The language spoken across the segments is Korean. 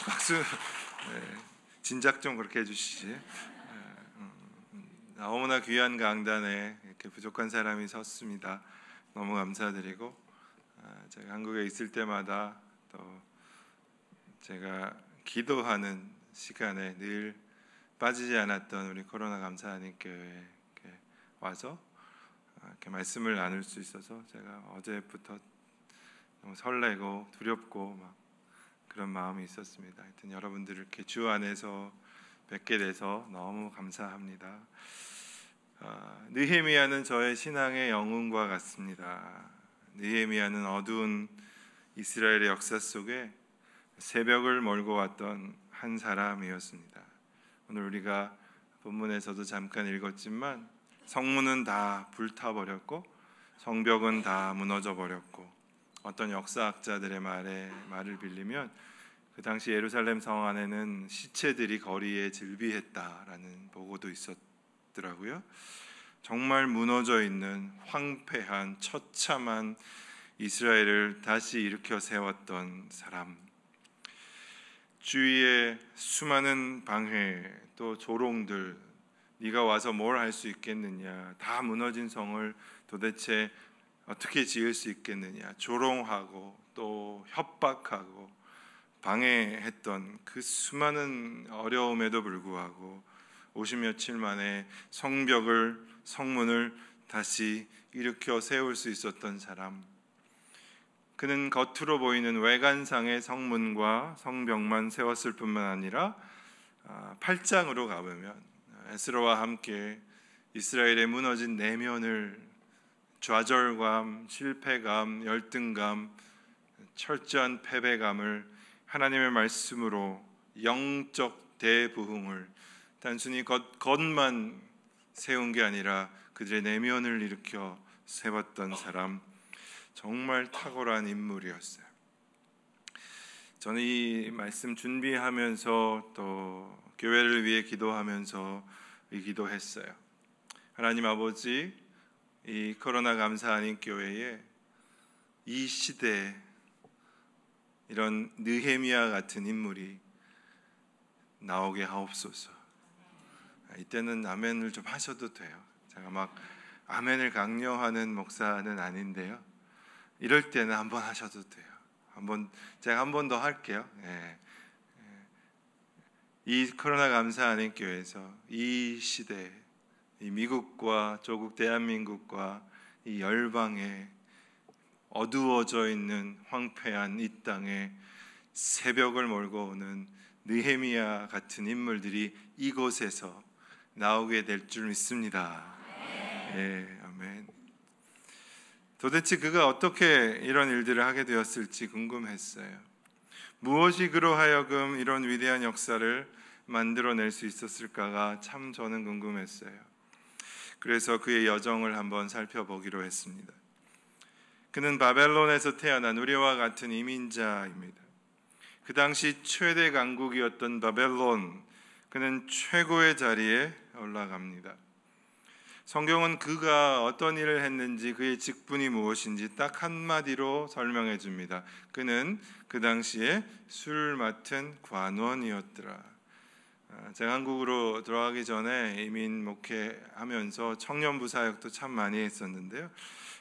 박수. 진작 좀 그렇게 해주시지. 너무나 귀한 강단에 이렇게 부족한 사람이 섰습니다. 너무 감사드리고, 제가 한국에 있을 때마다 또 제가 기도하는 시간에 늘 빠지지 않았던 우리 코로나 감사하는 교회에 와서 이렇게 말씀을 나눌 수 있어서 제가 어제부터 너무 설레고 두렵고 막 그런 마음이 있었습니다. 하여튼 여러분들 이렇게 주 안에서 뵙게 돼서 너무 감사합니다. 느헤미야는 저의 신앙의 영웅과 같습니다. 느헤미야는 어두운 이스라엘의 역사 속에 새벽을 몰고 왔던 한 사람이었습니다. 오늘 우리가 본문에서도 잠깐 읽었지만 성문은 다 불타버렸고 성벽은 다 무너져 버렸고, 어떤 역사학자들의 말을 빌리면 그 당시 예루살렘 성 안에는 시체들이 거리에 즐비했다라는 보고도 있었더라고요. 정말 무너져 있는 황폐한 처참한 이스라엘을 다시 일으켜 세웠던 사람, 주위에 수많은 방해 또 조롱들, 네가 와서 뭘 할 수 있겠느냐, 다 무너진 성을 도대체 어떻게 지을 수 있겠느냐, 조롱하고 또 협박하고 방해했던 그 수많은 어려움에도 불구하고 50 며칠 만에 성문을 다시 일으켜 세울 수 있었던 사람, 그는 겉으로 보이는 외관상의 성문과 성벽만 세웠을 뿐만 아니라 8장으로 가보면 에스라와 함께 이스라엘의 무너진 내면을 좌절감, 실패감, 열등감, 철저한 패배감을 하나님의 말씀으로 영적 대부흥을 단순히 겉만 세운 게 아니라 그들의 내면을 일으켜 세웠던 사람, 정말 탁월한 인물이었어요. 저는 이 말씀 준비하면서 또 교회를 위해 기도하면서 이 기도했어요. 하나님 아버지, 이 코로나 감사하는 교회에 이 시대에 이런 느헤미야 같은 인물이 나오게 하옵소서. 이때는 아멘을 좀 하셔도 돼요. 제가 막 아멘을 강요하는 목사는 아닌데요. 이럴 때는 한번 하셔도 돼요. 제가 한 번 더 할게요. 이 코로나 감사하는 교회에서 이 시대, 이 미국과 조국 대한민국과 이 열방에 어두워져 있는 황폐한 이 땅에 새벽을 몰고 오는 느헤미야 같은 인물들이 이곳에서 나오게 될 줄 믿습니다. 아멘. 도대체 그가 어떻게 이런 일들을 하게 되었을지 궁금했어요. 무엇이 그로 하여금 이런 위대한 역사를 만들어낼 수 있었을까가 참 저는 궁금했어요. 그래서 그의 여정을 한번 살펴보기로 했습니다. 그는 바벨론에서 태어난 우리와 같은 이민자입니다. 그 당시 최대 강국이었던 바벨론, 그는 최고의 자리에 올라갑니다. 성경은 그가 어떤 일을 했는지, 그의 직분이 무엇인지 딱 한마디로 설명해 줍니다. 그는 그 당시에 술 맡은 관원이었더라. 제가 한국으로 들어가기 전에 이민 목회하면서 청년부 사역도 참 많이 했었는데요.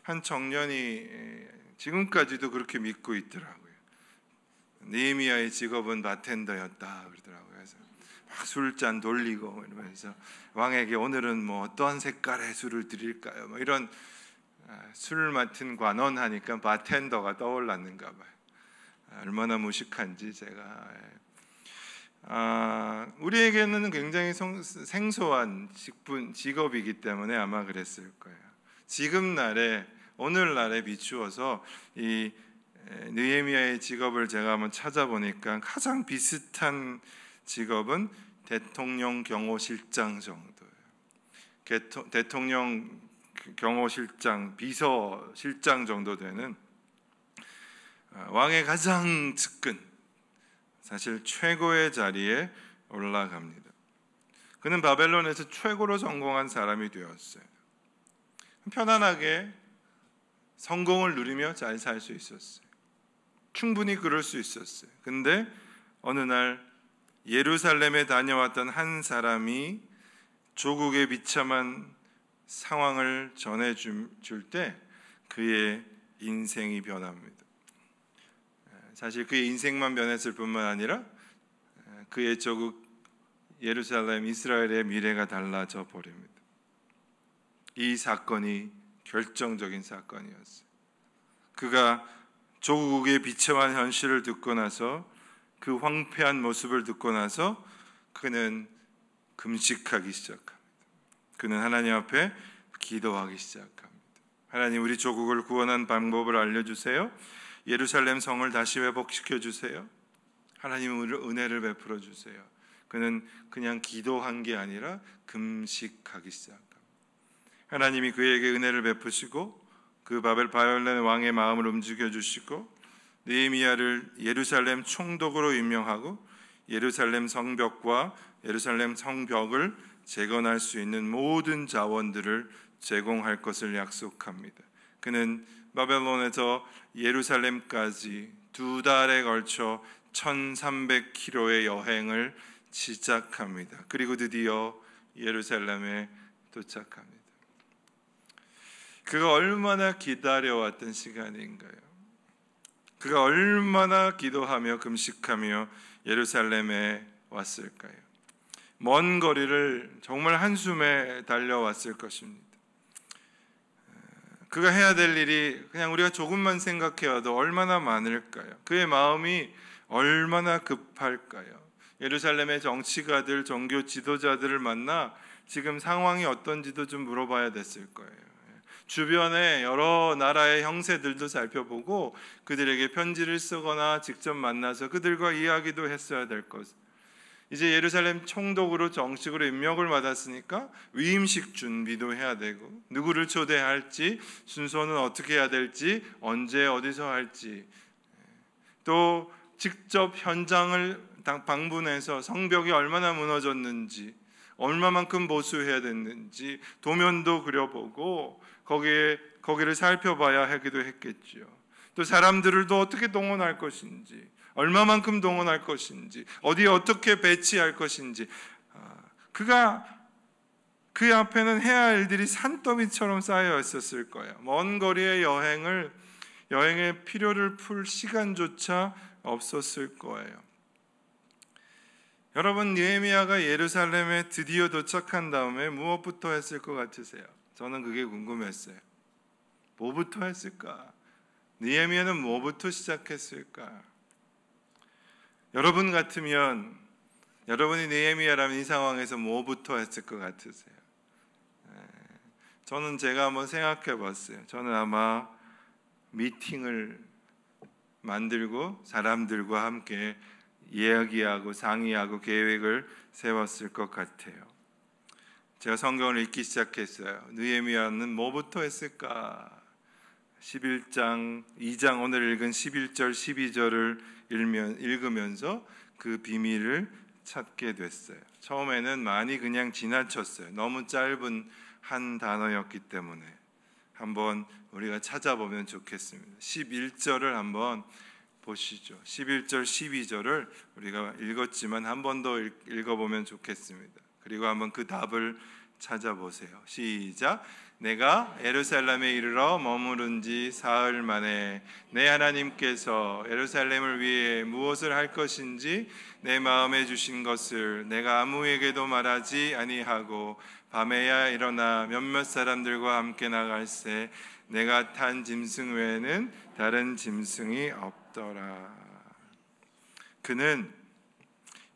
한 청년이 지금까지도 그렇게 믿고 있더라고요. 느헤미야의 직업은 바텐더였다 그러더라고요. 그래서 막 술잔 돌리고 이러면서 왕에게 오늘은 뭐 어떠한 색깔의 술을 드릴까요? 뭐 이런 술 맡은 관원 하니까 바텐더가 떠올랐는가 봐요. 얼마나 무식한지 제가. 우리에게는 굉장히 생소한 직업이기 때문에 아마 그랬을 거예요. 지금 날에, 오늘날에 비추어서 이 느헤미야의 직업을 제가 한번 찾아보니까 가장 비슷한 직업은 대통령 경호실장 정도예요. 대통령 경호실장, 비서실장 정도 되는 왕의 가장 측근, 사실 최고의 자리에 올라갑니다. 그는 바벨론에서 최고로 성공한 사람이 되었어요. 편안하게 성공을 누리며 잘 살 수 있었어요. 충분히 그럴 수 있었어요. 근데 어느 날 예루살렘에 다녀왔던 한 사람이 조국의 비참한 상황을 전해줄 때 그의 인생이 변합니다. 사실 그의 인생만 변했을 뿐만 아니라 그의 조국 예루살렘, 이스라엘의 미래가 달라져 버립니다. 이 사건이 결정적인 사건이었어요. 그가 조국의 비참한 현실을 듣고 나서, 그 황폐한 모습을 듣고 나서 그는 금식하기 시작합니다. 그는 하나님 앞에 기도하기 시작합니다. 하나님, 우리 조국을 구원한 방법을 알려주세요. 예루살렘 성을 다시 회복시켜 주세요. 하나님, 은혜를 베풀어 주세요. 그는 그냥 기도한 게 아니라 금식하기 시작합니다. 하나님이 그에게 은혜를 베푸시고 그 바벨 왕의 마음을 움직여 주시고 느헤미야를 예루살렘 총독으로 임명하고 예루살렘 성벽과 예루살렘 성벽을 재건할 수 있는 모든 자원들을 제공할 것을 약속합니다. 그는 바벨론에서 예루살렘까지 2달에 걸쳐 1300km의 여행을 시작합니다. 그리고 드디어 예루살렘에 도착합니다. 그가 얼마나 기다려왔던 시간인가요? 그가 얼마나 기도하며 금식하며 예루살렘에 왔을까요? 먼 거리를 정말 한숨에 달려왔을 것입니다. 그가 해야 될 일이 그냥 우리가 조금만 생각해와도 얼마나 많을까요? 그의 마음이 얼마나 급할까요? 예루살렘의 정치가들, 종교 지도자들을 만나 지금 상황이 어떤지도 좀 물어봐야 됐을 거예요. 주변에 여러 나라의 형세들도 살펴보고 그들에게 편지를 쓰거나 직접 만나서 그들과 이야기도 했어야 될 것. 이제 예루살렘 총독으로 정식으로 임명을 받았으니까 위임식 준비도 해야 되고, 누구를 초대할지, 순서는 어떻게 해야 될지, 언제 어디서 할지, 또 직접 현장을 방문해서 성벽이 얼마나 무너졌는지, 얼마만큼 보수해야 됐는지 도면도 그려보고 거기를 살펴봐야 하기도 했겠죠. 또 사람들을 또 어떻게 동원할 것인지, 얼마만큼 동원할 것인지, 어디에 어떻게 배치할 것인지, 그 앞에는 해야 할 일들이 산더미처럼 쌓여 있었을 거예요. 먼 거리의 여행의 필요를 풀 시간조차 없었을 거예요. 여러분, 느헤미야가 예루살렘에 드디어 도착한 다음에 무엇부터 했을 것 같으세요? 저는 그게 궁금했어요. 뭐부터 했을까? 느헤미야는 뭐부터 시작했을까? 여러분 같으면, 여러분이 느헤미야라면 이 상황에서 뭐부터 했을 것 같으세요? 저는 제가 한번 생각해 봤어요. 저는 아마 미팅을 만들고 사람들과 함께 이야기하고 상의하고 계획을 세웠을 것 같아요. 제가 성경을 읽기 시작했어요. 느헤미야는 뭐부터 했을까? 11장, 2장 오늘 읽은 11절, 12절을 읽으면서 그 비밀을 찾게 됐어요. 처음에는 많이 그냥 지나쳤어요. 너무 짧은 한 단어였기 때문에 한번 우리가 찾아보면 좋겠습니다. 11절을 한번 보시죠. 11절, 12절을 우리가 읽었지만 한 번 더 읽어보면 좋겠습니다. 그리고 한번 그 답을 찾아보세요. 시작. 내가 예루살렘에 이르러 머무른 지 사흘 만에 내 하나님께서 예루살렘을 위해 무엇을 할 것인지 내 마음에 주신 것을 내가 아무에게도 말하지 아니하고 밤에야 일어나 몇몇 사람들과 함께 나갈새 내가 탄 짐승 외에는 다른 짐승이 없더라. 그는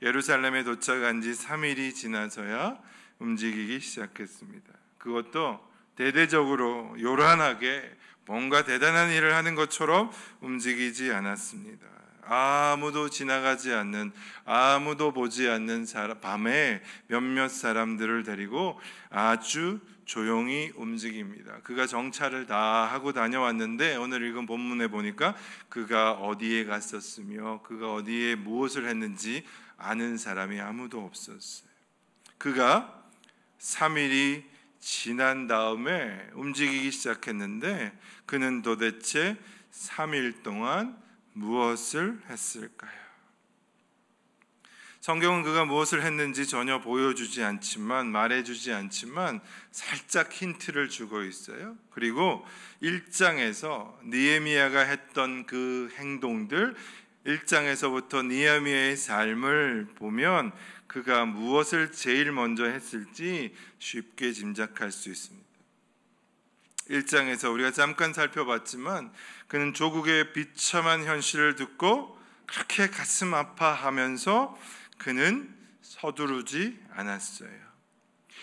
예루살렘에 도착한 지 3일이 지나서야 움직이기 시작했습니다. 그것도 대대적으로 요란하게 뭔가 대단한 일을 하는 것처럼 움직이지 않았습니다. 아무도 지나가지 않는, 아무도 보지 않는 밤에 몇몇 사람들을 데리고 아주 조용히 움직입니다. 그가 정찰을 다 하고 다녀왔는데 오늘 읽은 본문에 보니까 그가 어디에 갔었으며 그가 어디에 무엇을 했는지 아는 사람이 아무도 없었어요. 그가 3일이 지난 다음에 움직이기 시작했는데 그는 도대체 3일 동안 무엇을 했을까요? 성경은 그가 무엇을 했는지 전혀 보여주지 않지만, 말해주지 않지만 살짝 힌트를 주고 있어요. 그리고 1장에서 느헤미야가 했던 그 행동들, 1장에서부터 느헤미야의 삶을 보면 그가 무엇을 제일 먼저 했을지 쉽게 짐작할 수 있습니다. 1장에서 우리가 잠깐 살펴봤지만 그는 조국의 비참한 현실을 듣고 그렇게 가슴 아파하면서 그는 서두르지 않았어요.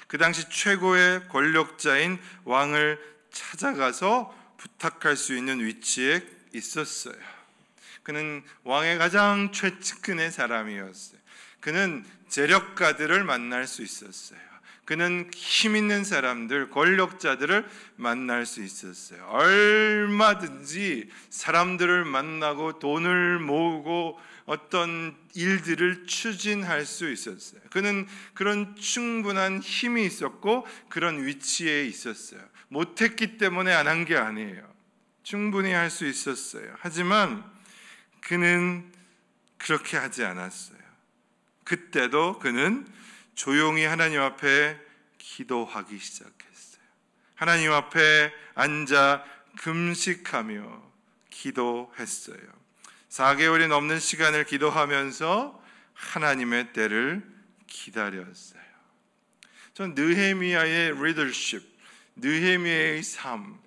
그 당시 최고의 권력자인 왕을 찾아가서 부탁할 수 있는 위치에 있었어요. 그는 왕의 가장 최측근의 사람이었어요. 그는 재력가들을 만날 수 있었어요. 그는 힘 있는 사람들, 권력자들을 만날 수 있었어요. 얼마든지 사람들을 만나고 돈을 모으고 어떤 일들을 추진할 수 있었어요. 그는 그런 충분한 힘이 있었고 그런 위치에 있었어요. 못했기 때문에 안 한 게 아니에요. 충분히 할 수 있었어요. 하지만 그는 그렇게 하지 않았어요. 그때도 그는 조용히 하나님 앞에 기도하기 시작했어요. 하나님 앞에 앉아 금식하며 기도했어요. 4개월이 넘는 시간을 기도하면서 하나님의 때를 기다렸어요. 전 느헤미야의 리더십, 느헤미야의 삶,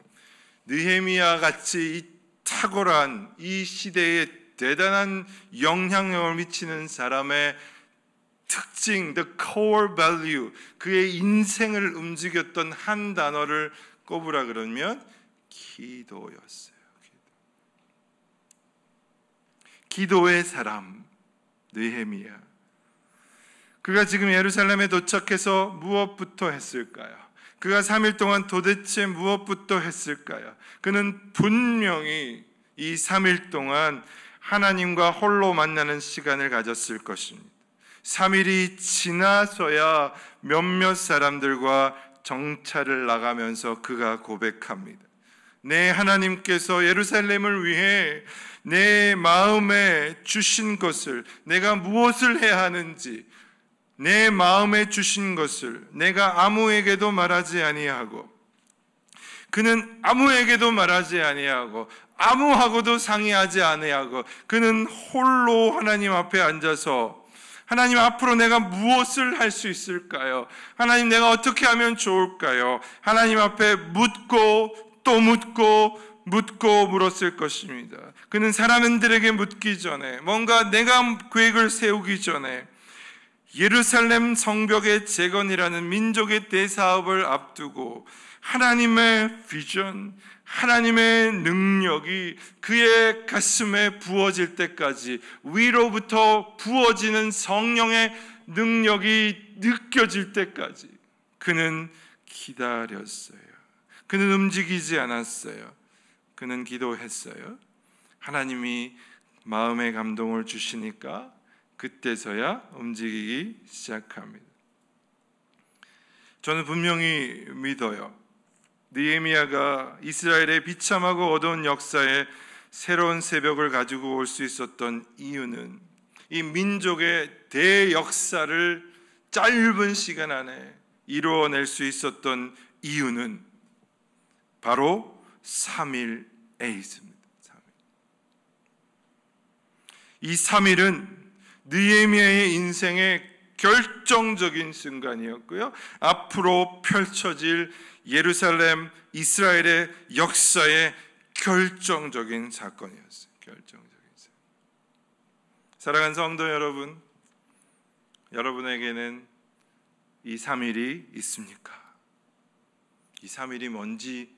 느헤미야 같이 이 탁월한 이 시대에 대단한 영향력을 미치는 사람의 특징, the core value, 그의 인생을 움직였던 한 단어를 꼽으라 그러면 기도였어요. 기도의 사람 느헤미야. 그가 지금 예루살렘에 도착해서 무엇부터 했을까요? 그가 3일 동안 도대체 무엇부터 했을까요? 그는 분명히 이 3일 동안 하나님과 홀로 만나는 시간을 가졌을 것입니다. 3일이 지나서야 몇몇 사람들과 정찰을 나가면서 그가 고백합니다. 내 하나님께서 예루살렘을 위해 내 마음에 주신 것을, 내가 무엇을 해야 하는지 내 마음에 주신 것을 내가 아무에게도 말하지 아니하고, 그는 아무에게도 말하지 아니하고 아무하고도 상의하지 아니하고 그는 홀로 하나님 앞에 앉아서 하나님, 앞으로 내가 무엇을 할 수 있을까요? 하나님, 내가 어떻게 하면 좋을까요? 하나님 앞에 묻고 또 묻고 물었을 것입니다. 그는 사람들에게 묻기 전에, 뭔가 내가 계획을 세우기 전에 예루살렘 성벽의 재건이라는 민족의 대사업을 앞두고 하나님의 비전, 하나님의 능력이 그의 가슴에 부어질 때까지, 위로부터 부어지는 성령의 능력이 느껴질 때까지 그는 기다렸어요. 그는 움직이지 않았어요. 그는 기도했어요. 하나님이 마음의 감동을 주시니까 그때서야 움직이기 시작합니다. 저는 분명히 믿어요. 느헤미야가 이스라엘의 비참하고 어두운 역사에 새로운 새벽을 가지고 올 수 있었던 이유는, 이 민족의 대역사를 짧은 시간 안에 이루어낼 수 있었던 이유는 바로 3일에 있습니다. 이 3일은 느헤미야의 인생의 결정적인 순간이었고요, 앞으로 펼쳐질 예루살렘, 이스라엘의 역사의 결정적인 사건이었어요. 결정적인 사건. 사랑하는 성도 여러분, 여러분에게는 이 3일이 있습니까? 이 3일이 뭔지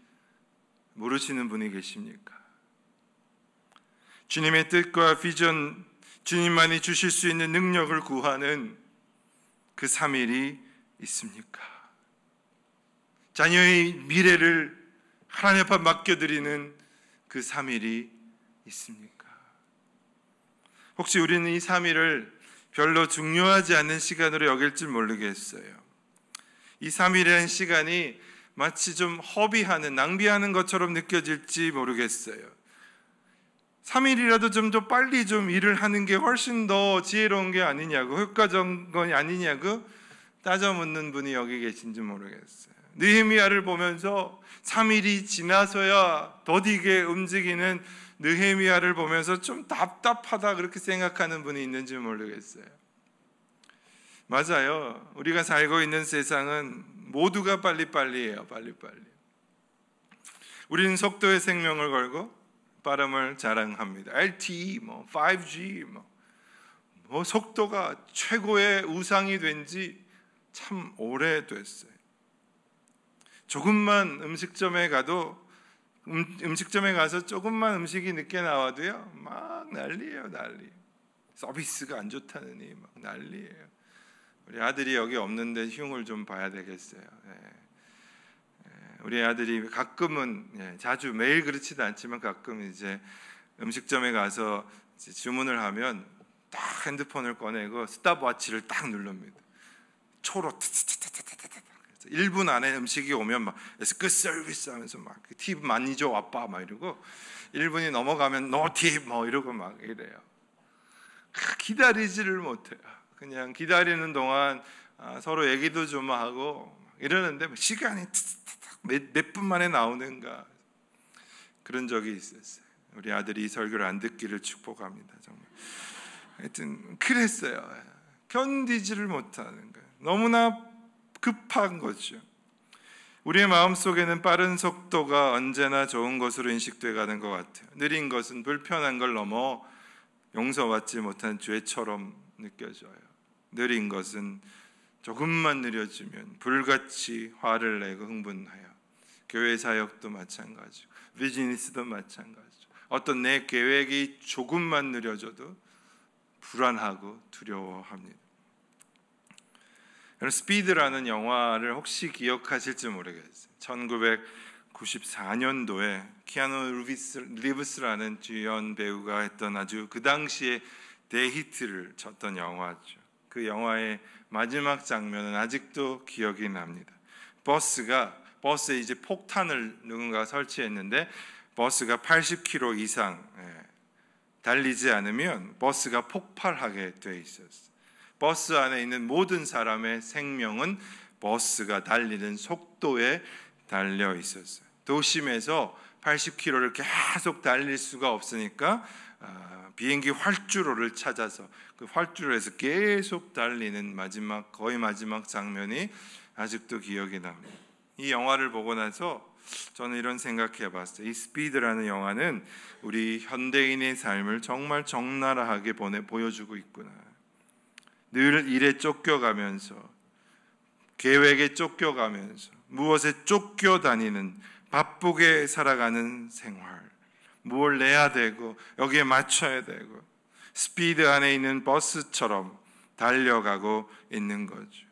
모르시는 분이 계십니까? 주님의 뜻과 비전, 주님만이 주실 수 있는 능력을 구하는 그 3일이 있습니까? 자녀의 미래를 하나님 앞에 맡겨드리는 그 3일이 있습니까? 혹시 우리는 이 3일을 별로 중요하지 않는 시간으로 여길 줄 모르겠어요. 이 3일이라는 시간이 마치 좀 허비하는, 낭비하는 것처럼 느껴질지 모르겠어요. 3일이라도 좀 더 빨리 좀 일을 하는 게 훨씬 더 지혜로운 게 아니냐고, 효과적인 건 아니냐고 따져 묻는 분이 여기 계신지 모르겠어요. 느헤미야를 보면서 3일이 지나서야 더디게 움직이는 느헤미야를 보면서 좀 답답하다 그렇게 생각하는 분이 있는지 모르겠어요. 맞아요. 우리가 살고 있는 세상은 모두가 빨리빨리해요. 빨리빨리. 우리는 속도의 생명을 걸고 빠름을 자랑합니다. LTE, 5G, 속도가 최고의 우상이 된 지 참 오래됐어요. 조금만 음식점에 가도 음식점에 가서 조금만 음식이 늦게 나와도요, 막 난리예요, 난리. 서비스가 안 좋다느니 막 난리예요. 우리 아들이 여기 없는데 흉을 좀 봐야 되겠어요. 우리 아들이 가끔은, 자주 매일 그렇지도 않지만 가끔 이제 음식점에 가서 주문을 하면 딱 핸드폰을 꺼내고 스탑워치를 딱 누릅니다. 초로 1분 안에 음식이 오면 막 good service 하면서 막 팁 많이 줘 아빠 막 이러고, 1분이 넘어가면 no tip 뭐 이러고 막 이래요. 기다리지를 못해요. 그냥 기다리는 동안 서로 얘기도 좀 하고 이러는데 시간이 몇 분 만에 나오는가, 그런 적이 있었어요. 우리 아들이 이 설교를 안 듣기를 축복합니다. 정말. 하여튼 그랬어요. 견디지를 못하는 거예요. 너무나 급한 거죠. 우리의 마음속에는 빠른 속도가 언제나 좋은 것으로 인식돼 가는 것 같아요. 느린 것은 불편한 걸 넘어 용서받지 못한 죄처럼 느껴져요. 느린 것은 조금만 느려지면 불같이 화를 내고 흥분해요. 교회 사역도 마찬가지고 비즈니스도 마찬가지고, 어떤 내 계획이 조금만 느려져도 불안하고 두려워합니다. 스피드라는 영화를 혹시 기억하실지 모르겠어요. 1994년도에 키아누 리브스라는 주연 배우가 했던 아주 그 당시에 대히트를 쳤던 영화죠. 그 영화의 마지막 장면은 아직도 기억이 납니다. 버스에 이제 폭탄을 누군가 설치했는데 버스가 80km 이상 달리지 않으면 버스가 폭발하게 돼 있었어요. 버스 안에 있는 모든 사람의 생명은 버스가 달리는 속도에 달려 있었어요. 도심에서 80km를 계속 달릴 수가 없으니까 비행기 활주로를 찾아서 그 활주로에서 계속 달리는 거의 마지막 장면이 아직도 기억이 납니다. 이 영화를 보고 나서 저는 이런 생각해 봤어요. 이 스피드라는 영화는 우리 현대인의 삶을 정말 적나라하게 보여주고 있구나. 늘 일에 쫓겨가면서, 계획에 쫓겨가면서, 무엇에 쫓겨다니는, 바쁘게 살아가는 생활, 무엇을 내야 되고 여기에 맞춰야 되고, 스피드 안에 있는 버스처럼 달려가고 있는 거죠.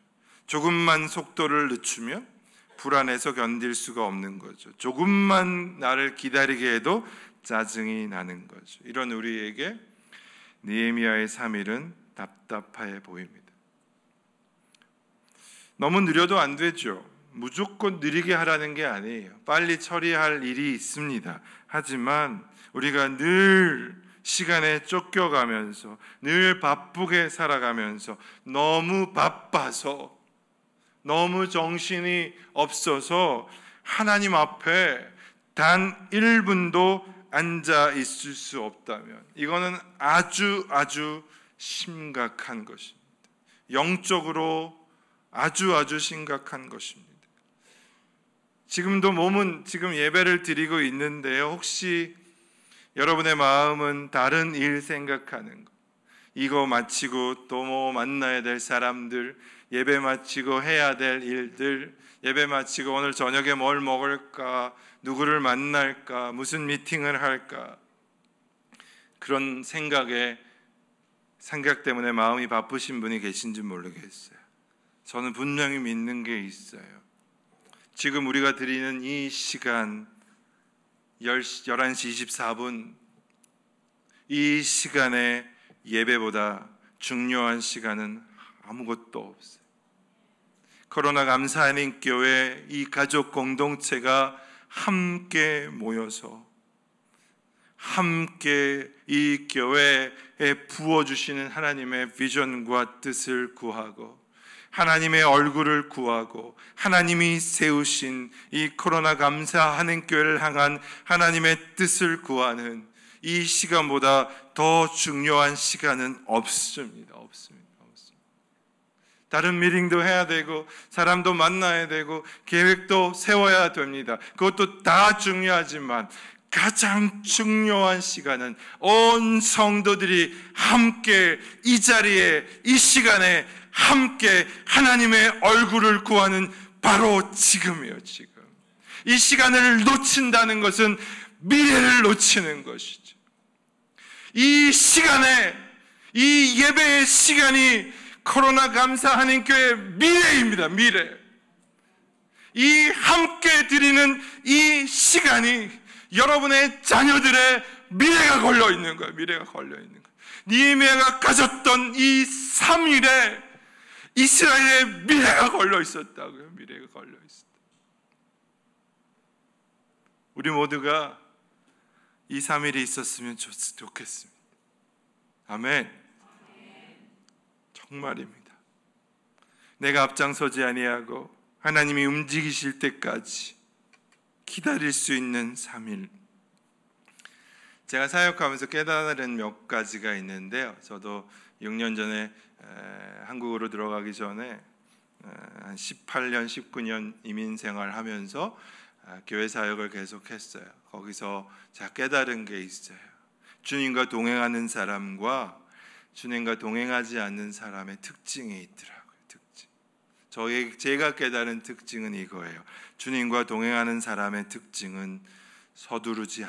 조금만 속도를 늦추면 불안해서 견딜 수가 없는 거죠. 조금만 나를 기다리게 해도 짜증이 나는 거죠. 이런 우리에게 느헤미야의 3일은 답답해 보입니다. 너무 느려도 안 되죠. 무조건 느리게 하라는 게 아니에요. 빨리 처리할 일이 있습니다. 하지만 우리가 늘 시간에 쫓겨가면서, 늘 바쁘게 살아가면서, 너무 바빠서, 너무 정신이 없어서 하나님 앞에 단 1분도 앉아 있을 수 없다면 이거는 아주 심각한 것입니다. 영적으로 아주 심각한 것입니다. 지금도 몸은 지금 예배를 드리고 있는데요, 혹시 여러분의 마음은 다른 일 생각하는 것, 이거 마치고 또 뭐 만나야 될 사람들, 예배 마치고 해야 될 일들, 예배 마치고 오늘 저녁에 뭘 먹을까, 누구를 만날까, 무슨 미팅을 할까, 그런 생각 때문에 마음이 바쁘신 분이 계신지 모르겠어요. 저는 분명히 믿는 게 있어요. 지금 우리가 드리는 이 시간 11시 24분, 이 시간에 예배보다 중요한 시간은 아무것도 없어요. 코로나 감사하는 교회 이 가족 공동체가 함께 모여서 함께 이 교회에 부어주시는 하나님의 비전과 뜻을 구하고 하나님의 얼굴을 구하고 하나님이 세우신 이 코로나 감사하는 교회를 향한 하나님의 뜻을 구하는 이 시간보다 더 중요한 시간은 없습니다. 다른 미팅도 해야 되고 사람도 만나야 되고 계획도 세워야 됩니다. 그것도 다 중요하지만 가장 중요한 시간은 온 성도들이 함께 이 자리에 이 시간에 함께 하나님의 얼굴을 구하는 바로 지금이에요. 지금 이 시간을 놓친다는 것은 미래를 놓치는 것이죠. 이 시간에 이 예배의 시간이 코로나 감사하는 교회의 미래입니다. 미래. 이 함께 드리는 이 시간이 여러분의 자녀들의 미래가 걸려 있는 거예요. 미래가 걸려 있는 거예요. 느헤미야가 가졌던 이 3일에 이스라엘의 미래가 걸려 있었다고요. 미래가 걸려 있었다. 우리 모두가 이 3일이 있었으면 좋겠습니다. 아멘. 정말입니다. 내가 앞장서지 아니하고 하나님이 움직이실 때까지 기다릴 수 있는 3일. 제가 사역하면서 깨달은 몇 가지가 있는데요. 저도 6년 전에 한국으로 들어가기 전에 한 18년, 19년 이민 생활하면서 교회 사역을 계속했어요. 거기서 제가 깨달은 게 있어요. 주님과 동행하는 사람과 주님과 동행하지 않는 사람의 특징이 있더라고요. 특징. 제가 깨달은 특징은 이거예요. 주님과 동행하는 사람의 특징은 서두르지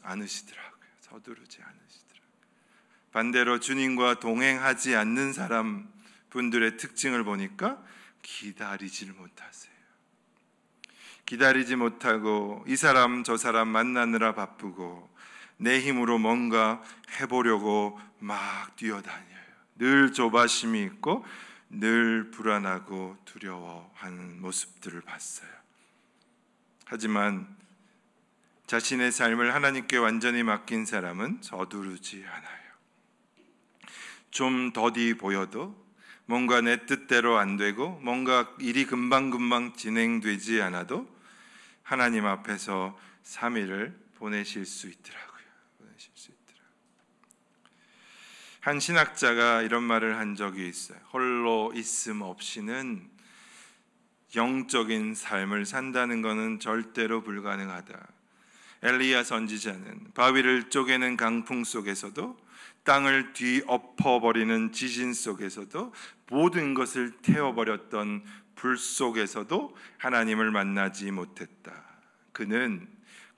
않으시더라고요. 서두르지 않으시더라고요. 반대로 주님과 동행하지 않는 사람 분들의 특징을 보니까 기다리질 못하세요. 기다리지 못하고 이 사람 저 사람 만나느라 바쁘고 내 힘으로 뭔가 해보려고 막 뛰어다녀요. 늘 조바심이 있고 늘 불안하고 두려워하는 모습들을 봤어요. 하지만 자신의 삶을 하나님께 완전히 맡긴 사람은 서두르지 않아요. 좀 더디 보여도 뭔가 내 뜻대로 안 되고 뭔가 일이 금방금방 진행되지 않아도 하나님 앞에서 3일을 보내실 수 있더라고요. 한 신학자가 이런 말을 한 적이 있어요. 홀로 있음 없이는 영적인 삶을 산다는 것은 절대로 불가능하다. 엘리야 선지자는 바위를 쪼개는 강풍 속에서도 땅을 뒤엎어버리는 지진 속에서도 모든 것을 태워버렸던 불 속에서도 하나님을 만나지 못했다. 그는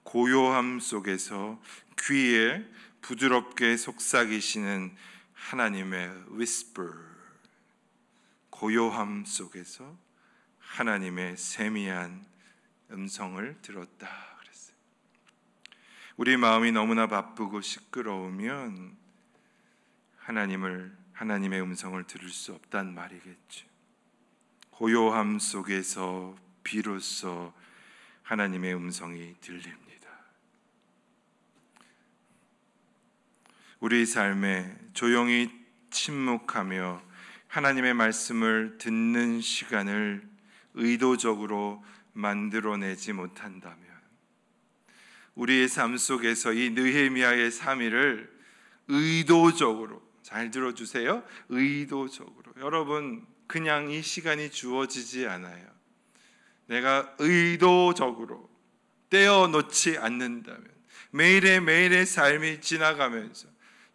고요함 속에서 귀에 부드럽게 속삭이시는 하나님의 whisper, 고요함 속에서 하나님의 세미한 음성을 들었다 그랬어요. 우리 마음이 너무나 바쁘고 시끄러우면 하나님의 음성을 들을 수 없단 말이겠죠. 고요함 속에서 비로소 하나님의 음성이 들립니다. 우리 삶에 조용히 침묵하며 하나님의 말씀을 듣는 시간을 의도적으로 만들어내지 못한다면 우리의 삶 속에서 이 느헤미야의 3일을 의도적으로, 잘 들어주세요. 의도적으로. 여러분, 그냥 이 시간이 주어지지 않아요. 내가 의도적으로 떼어놓지 않는다면 매일의 삶이 지나가면서,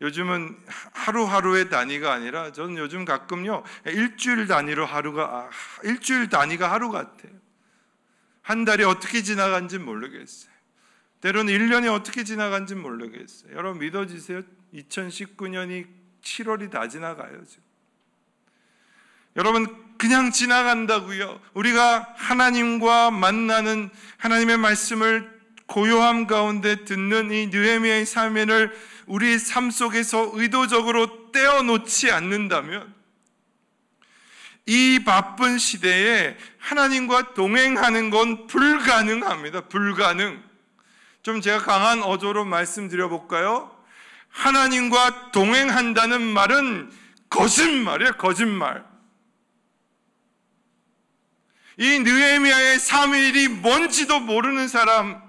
요즘은 하루하루의 단위가 아니라 저는 요즘 가끔요 일주일 단위가 하루 같아요. 한 달이 어떻게 지나간지 모르겠어요. 때로는 1년이 어떻게 지나간지 모르겠어요. 여러분 믿어지세요? 2019년이 7월이 다 지나가요 지금. 여러분 그냥 지나간다고요. 우리가 하나님과 만나는, 하나님의 말씀을 고요함 가운데 듣는 이 느헤미야의 삶을 우리 삶 속에서 의도적으로 떼어놓지 않는다면 이 바쁜 시대에 하나님과 동행하는 건 불가능합니다. 불가능. 좀 제가 강한 어조로 말씀드려 볼까요? 하나님과 동행한다는 말은 거짓말이에요. 거짓말. 이 느헤미야의 3일이 뭔지도 모르는 사람,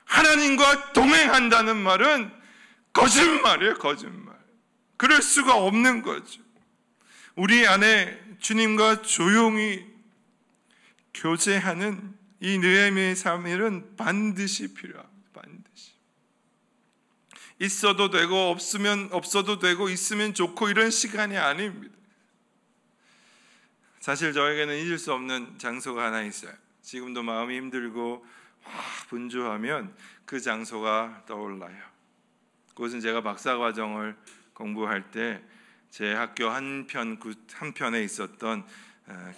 하나님과 동행한다는 말은 거짓말이에요. 거짓말. 그럴 수가 없는 거죠. 우리 안에 주님과 조용히 교제하는 이 느헤미야의 3일은 반드시 필요합니다. 반드시. 있어도 되고 없으면 없어도 되고 있으면 좋고 이런 시간이 아닙니다. 사실 저에게는 잊을 수 없는 장소가 하나 있어요. 지금도 마음이 힘들고 분주하면 그 장소가 떠올라요. 그것은 제가 박사과정을 공부할 때 제 학교 한편에 있었던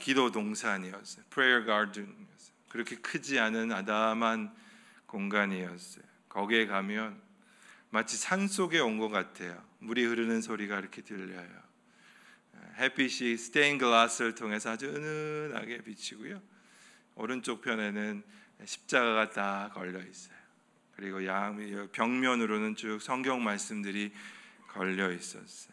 기도 동산이었어요. Prayer Garden이었어요. 그렇게 크지 않은 아담한 공간이었어요. 거기에 가면 마치 산속에 온 것 같아요. 물이 흐르는 소리가 이렇게 들려요. 햇빛이 스테인 글라스를 통해서 아주 은은하게 비치고요. 오른쪽 편에는 십자가가 다 걸려 있어요. 그리고 벽면으로는 쭉 성경 말씀들이 걸려 있었어요.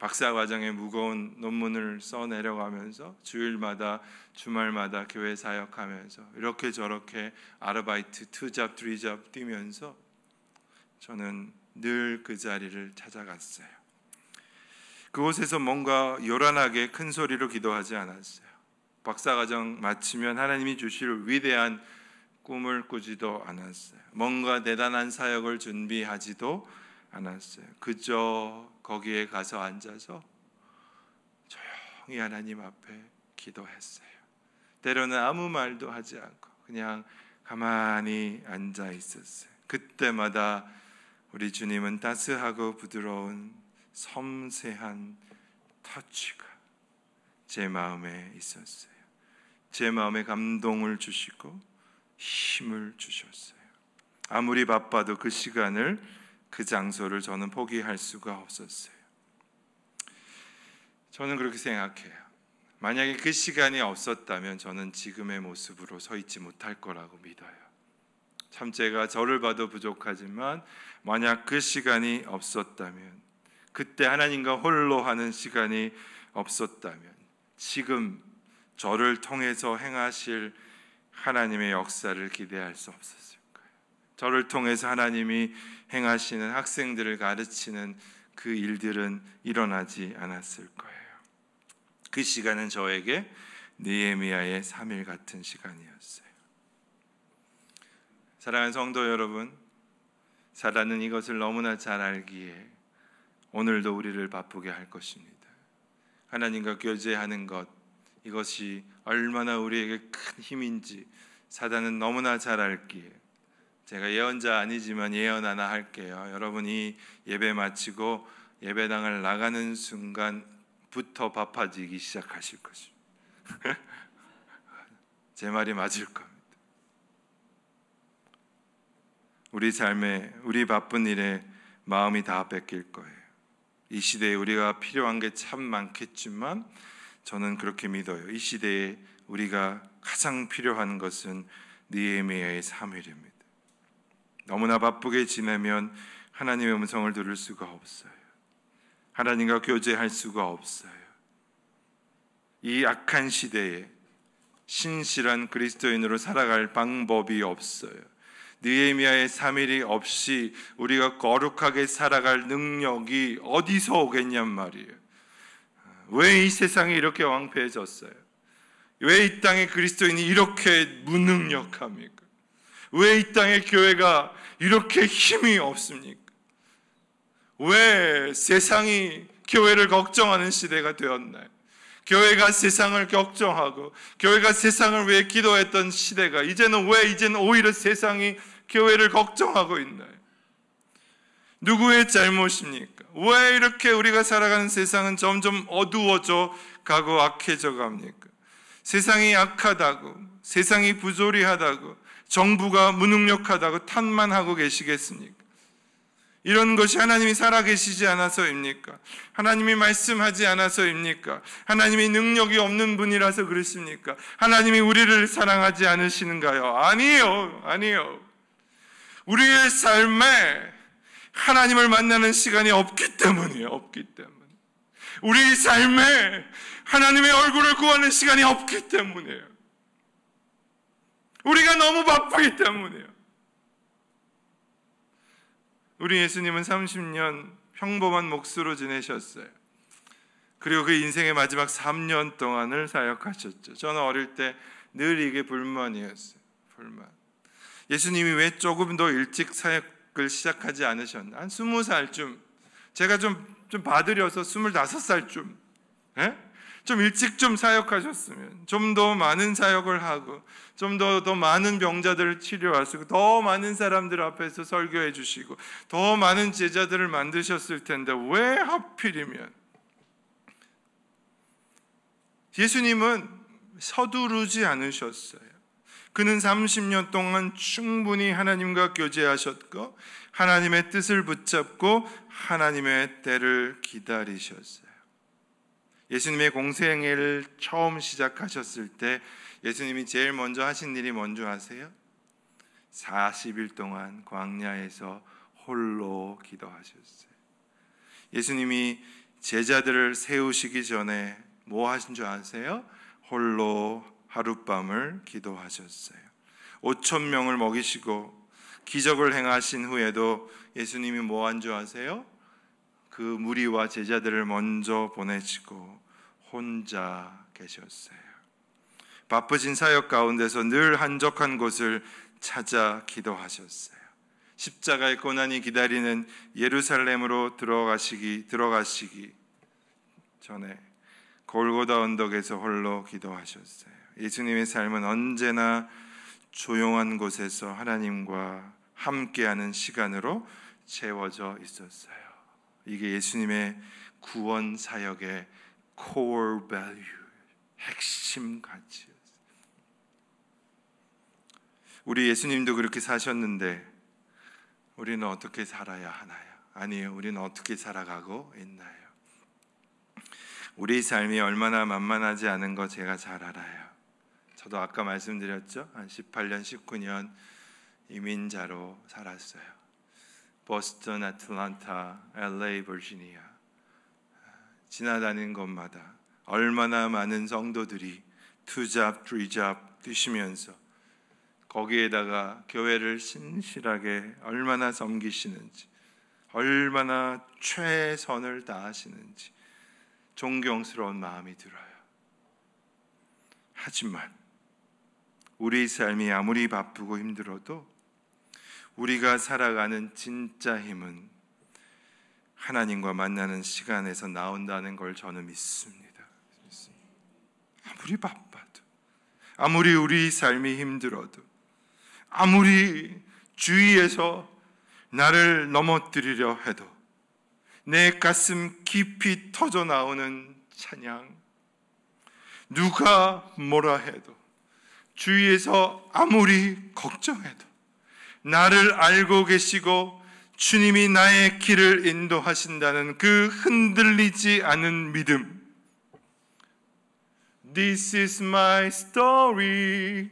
박사과정에 무거운 논문을 써내려가면서 주일마다 주말마다 교회 사역하면서 이렇게 저렇게 아르바이트 2잡 3잡 뛰면서 저는 늘 그 자리를 찾아갔어요. 그곳에서 뭔가 요란하게 큰 소리로 기도하지 않았어요. 박사과정 마치면 하나님이 주실 위대한 꿈을 꾸지도 않았어요. 뭔가 대단한 사역을 준비하지도 않았어요. 그저 거기에 가서 앉아서 조용히 하나님 앞에 기도했어요. 때로는 아무 말도 하지 않고 그냥 가만히 앉아 있었어요. 그때마다 우리 주님은 따스하고 부드러운 섬세한 터치가 제 마음에 있었어요. 제 마음에 감동을 주시고 힘을 주셨어요. 아무리 바빠도 그 시간을, 그 장소를 저는 포기할 수가 없었어요. 저는 그렇게 생각해요. 만약에 그 시간이 없었다면 저는 지금의 모습으로 서 있지 못할 거라고 믿어요. 참 제가 저를 봐도 부족하지만 만약 그 시간이 없었다면, 그때 하나님과 홀로 하는 시간이 없었다면 지금 저를 통해서 행하실 하나님의 역사를 기대할 수 없었을 거예요. 저를 통해서 하나님이 행하시는, 학생들을 가르치는 그 일들은 일어나지 않았을 거예요. 그 시간은 저에게 느헤미야의 3일 같은 시간이었어요. 사랑하는 성도 여러분, 사단은 이것을 너무나 잘 알기에 오늘도 우리를 바쁘게 할 것입니다. 하나님과 교제하는 것, 이것이 얼마나 우리에게 큰 힘인지 사단은 너무나 잘 알기에, 제가 예언자 아니지만 예언 하나 할게요. 여러분이 예배 마치고 예배당을 나가는 순간부터 바빠지기 시작하실 것입니다. 제 말이 맞을 겁니다. 우리 삶에, 우리 바쁜 일에 마음이 다 뺏길 거예요. 이 시대에 우리가 필요한 게 참 많겠지만 저는 그렇게 믿어요. 이 시대에 우리가 가장 필요한 것은 느헤미야의 3일입니다. 너무나 바쁘게 지내면 하나님의 음성을 들을 수가 없어요. 하나님과 교제할 수가 없어요. 이 악한 시대에 신실한 그리스도인으로 살아갈 방법이 없어요. 느헤미야의 3일이 없이 우리가 거룩하게 살아갈 능력이 어디서 오겠냔 말이에요. 왜 이 세상이 이렇게 황폐해졌어요? 왜 이 땅에 그리스도인이 이렇게 무능력합니까? 왜 이 땅에 교회가 이렇게 힘이 없습니까? 왜 세상이 교회를 걱정하는 시대가 되었나요? 교회가 세상을 걱정하고 교회가 세상을 위해 기도했던 시대가 이제는 오히려 세상이 교회를 걱정하고 있나요? 누구의 잘못입니까? 왜 이렇게 우리가 살아가는 세상은 점점 어두워져 가고 악해져 갑니까? 세상이 악하다고, 세상이 부조리하다고, 정부가 무능력하다고 탓만하고 계시겠습니까? 이런 것이 하나님이 살아계시지 않아서입니까? 하나님이 말씀하지 않아서입니까? 하나님이 능력이 없는 분이라서 그러십니까? 하나님이 우리를 사랑하지 않으시는가요? 아니에요. 우리의 삶에 하나님을 만나는 시간이 없기 때문이에요. 없기 때문에. 우리 삶에 하나님의 얼굴을 구하는 시간이 없기 때문이에요. 우리가 너무 바쁘기 때문이에요. 우리 예수님은 30년 평범한 몫으로 지내셨어요. 그리고 그 인생의 마지막 3년 동안을 사역하셨죠. 저는 어릴 때 늘 이게 불만이었어요. 불만. 예수님이 왜 조금 더 일찍 사역을 시작하지 않으셨나? 한 20살쯤, 제가 좀 받으려서 25살쯤, 좀 일찍 좀 사역하셨으면, 좀 더 많은 사역을 하고, 좀 더 많은 병자들을 치료하시고, 더 많은 사람들 앞에서 설교해 주시고, 더 많은 제자들을 만드셨을 텐데 왜 하필이면? 예수님은 서두르지 않으셨어요. 그는 30년 동안 충분히 하나님과 교제하셨고 하나님의 뜻을 붙잡고 하나님의 때를 기다리셨어요. 예수님의 공생애를 처음 시작하셨을 때 예수님이 제일 먼저 하신 일이 뭔지 아세요? 40일 동안 광야에서 홀로 기도하셨어요. 예수님이 제자들을 세우시기 전에 뭐 하신 줄 아세요? 홀로 하룻밤을 기도하셨어요. 5,000명을 먹이시고 기적을 행하신 후에도 예수님이 뭐 한 줄 아세요? 그 무리와 제자들을 먼저 보내시고 혼자 계셨어요. 바쁘신 사역 가운데서 늘 한적한 곳을 찾아 기도하셨어요. 십자가의 고난이 기다리는 예루살렘으로 들어가시기 전에 골고다 언덕에서 홀로 기도하셨어요. 예수님의 삶은 언제나 조용한 곳에서 하나님과 함께하는 시간으로 채워져 있었어요. 이게 예수님의 구원 사역의 core value, 핵심 가치였어요. 우리 예수님도 그렇게 사셨는데 우리는 어떻게 살아야 하나요? 아니요, 우리는 어떻게 살아가고 있나요? 우리 삶이 얼마나 만만하지 않은 거 제가 잘 알아요. 저도 아까 말씀드렸죠. 한 18년, 19년 이민자로 살았어요. 보스턴, 애틀랜타, LA, 버지니아 지나다니는 곳마다 얼마나 많은 성도들이 투잡, 트리잡 뛰시면서 거기에다가 교회를 신실하게 얼마나 섬기시는지, 얼마나 최선을 다하시는지 존경스러운 마음이 들어요. 하지만 우리 삶이 아무리 바쁘고 힘들어도 우리가 살아가는 진짜 힘은 하나님과 만나는 시간에서 나온다는 걸 저는 믿습니다. 아무리 바빠도, 아무리 우리 삶이 힘들어도, 아무리 주위에서 나를 넘어뜨리려 해도 내 가슴 깊이 터져 나오는 찬양, 누가 뭐라 해도, 주위에서 아무리 걱정해도 나를 알고 계시고 주님이 나의 길을 인도하신다는 그 흔들리지 않은 믿음. This is my story,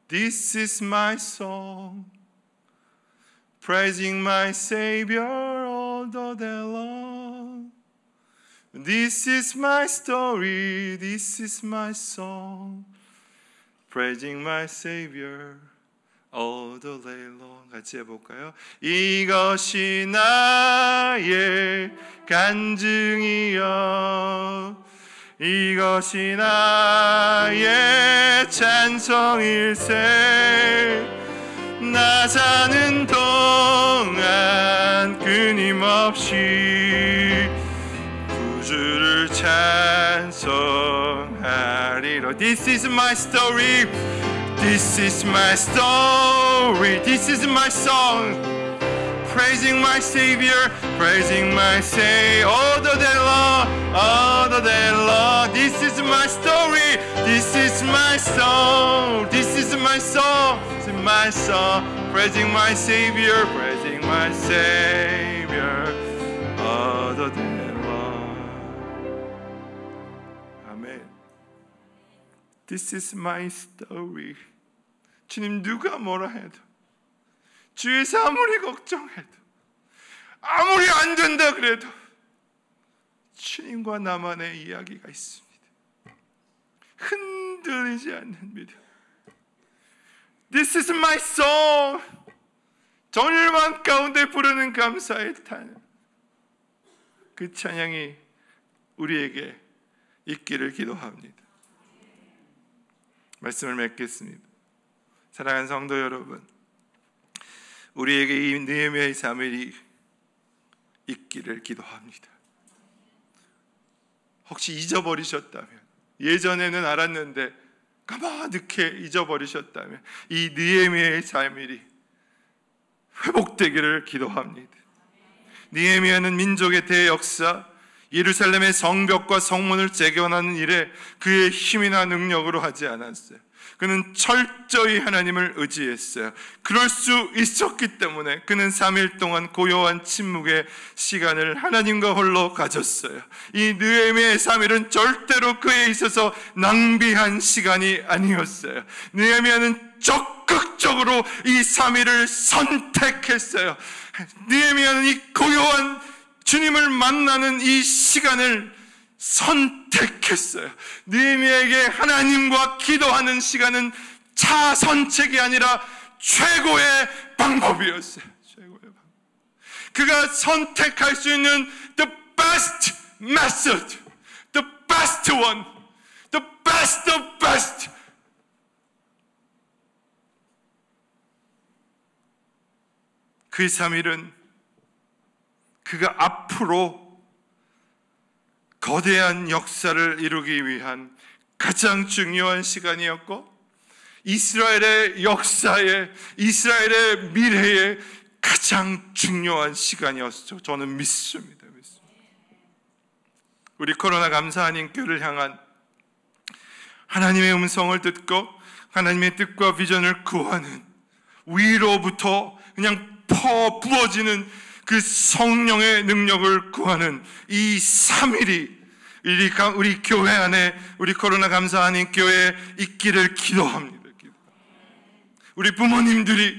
this is my song, praising my Savior all the day long. This is my story, this is my song, praising my Savior all the day long. 같이 해볼까요? 이것이 나의 간증이여, 이것이 나의 찬송일세. 나 사는 동안 끊임없이 구주를 찬송하리라. This is my story, this is my story, this is my song, praising my Savior, praising my Savior all the day long, all the day long. This is my story, this is my song, this is my song, this is my song, praising my Savior, praising my Savior all the day long. 아멘. This is my story. 주님 누가 뭐라 해도, 주위에서 아무리 걱정해도, 아무리 안 된다 그래도 주님과 나만의 이야기가 있습니다. 흔들리지 않는 믿음. This is my song. 절망 가운데 부르는 감사의 찬양. 그 찬양이 우리에게 있기를 기도합니다. 말씀을 맺겠습니다. 사랑하는 성도 여러분, 우리에게 이 느헤미야의 3일이 있기를 기도합니다. 혹시 잊어버리셨다면, 예전에는 알았는데 까마득해 잊어버리셨다면 이 느헤미야의 3일이 회복되기를 기도합니다. 느헤미야는 민족의 대역사, 예루살렘의 성벽과 성문을 재건하는 일에 그의 힘이나 능력으로 하지 않았어요. 그는 철저히 하나님을 의지했어요. 그럴 수 있었기 때문에 그는 3일 동안 고요한 침묵의 시간을 하나님과 홀로 가졌어요. 이 느헤미야의 3일은 절대로 그에 있어서 낭비한 시간이 아니었어요. 느헤미야는 적극적으로 이 3일을 선택했어요. 느헤미야는 이 고요한 주님을 만나는 이 시간을 선택했어요. 느헤미야에게 하나님과 기도하는 시간은 차선책이 아니라 최고의 방법이었어요. 최고의 방법. 그가 선택할 수 있는 the best method, the best one, the best of best. 그 3일은 그가 앞으로 거대한 역사를 이루기 위한 가장 중요한 시간이었고, 이스라엘의 역사에, 이스라엘의 미래에 가장 중요한 시간이었죠. 저는 믿습니다. 우리 코로나 감사하는 교회를 향한 하나님의 음성을 듣고 하나님의 뜻과 비전을 구하는, 위로부터 그냥 부어지는 그 성령의 능력을 구하는 이 3일이 우리 교회 안에, 우리 코로나 감사하는 교회에 있기를 기도합니다. 우리 부모님들이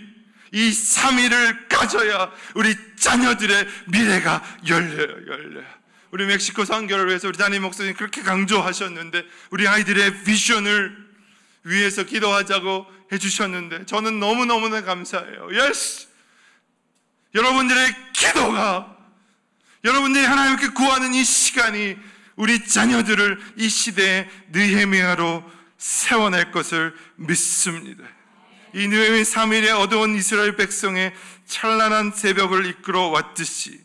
이 3일을 가져야 우리 자녀들의 미래가 열려요. 우리 멕시코 선교를 위해서 우리 담임 목사님 그렇게 강조하셨는데, 우리 아이들의 비전을 위해서 기도하자고 해주셨는데 저는 너무너무나 감사해요. 예스! 여러분들의 기도가, 여러분들이 하나님께 구하는 이 시간이 우리 자녀들을 이 시대의 느헤미야로 세워낼 것을 믿습니다. 이 느헤미야 3일의 어두운 이스라엘 백성의 찬란한 새벽을 이끌어 왔듯이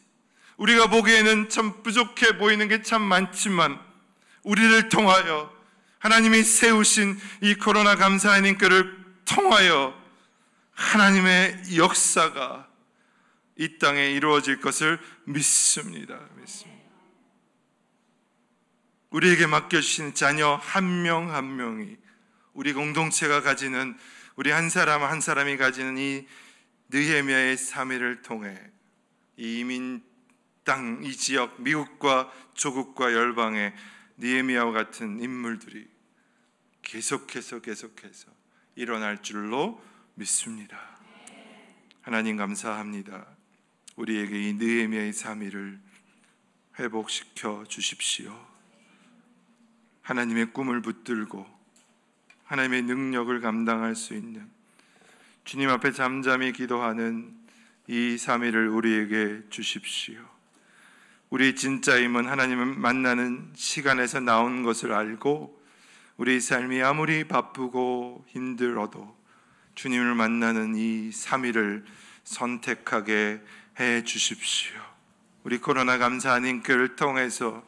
우리가 보기에는 참 부족해 보이는 게 참 많지만, 우리를 통하여 하나님이 세우신 이 코로나 감사하는 교를 통하여 하나님의 역사가 이 땅에 이루어질 것을 믿습니다. 우리에게 맡겨주신 자녀 한 명 한 명이, 우리 공동체가 가지는, 우리 한 사람 한 사람이 가지는 이 느헤미야의 3일을 통해 이 이민 땅, 이 지역, 미국과 조국과 열방의 느헤미야와 같은 인물들이 계속해서 일어날 줄로 믿습니다. 하나님 감사합니다. 우리에게 이 느헤미야의 3일을 회복시켜 주십시오. 하나님의 꿈을 붙들고 하나님의 능력을 감당할 수 있는, 주님 앞에 잠잠히 기도하는 이 3일을 우리에게 주십시오. 우리 진짜 힘은 하나님을 만나는 시간에서 나온 것을 알고, 우리 삶이 아무리 바쁘고 힘들어도 주님을 만나는 이 3일을 선택하게 해 주십시오. 우리 코로나 감사하는 교회를 통해서